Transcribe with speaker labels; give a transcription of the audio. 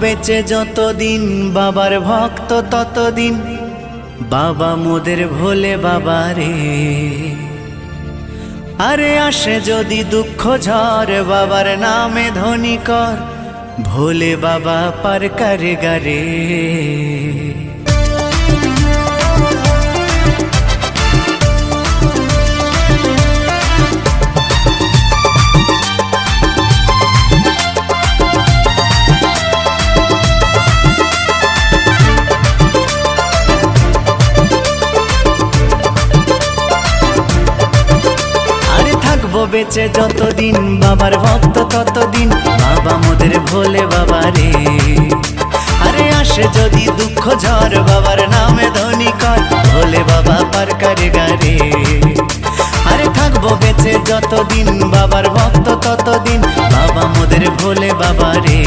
Speaker 1: বেঁচে যতদিন বাবার ভক্ত ততদিন বাবা মোদের ভোলে বাবা রে। আরে আসে যদি দুঃখ ঝড় বাবার নামে ধ্বনি কর ভোলে বাবা পার করে গারে। বেঁচে যতদিন বাবার ভক্ত ততদিন বাবা মোদের ভোলে বাবা রে। আরে আসে যদি দুঃখ ঝড় বাবার নামে ধ্বনি কর ভোলে বাবা পার করে গারে। আরে থাকবো বেঁচে যতদিন বাবার ভক্ত ততদিন বাবা মোদের ভোলে বাবা রে।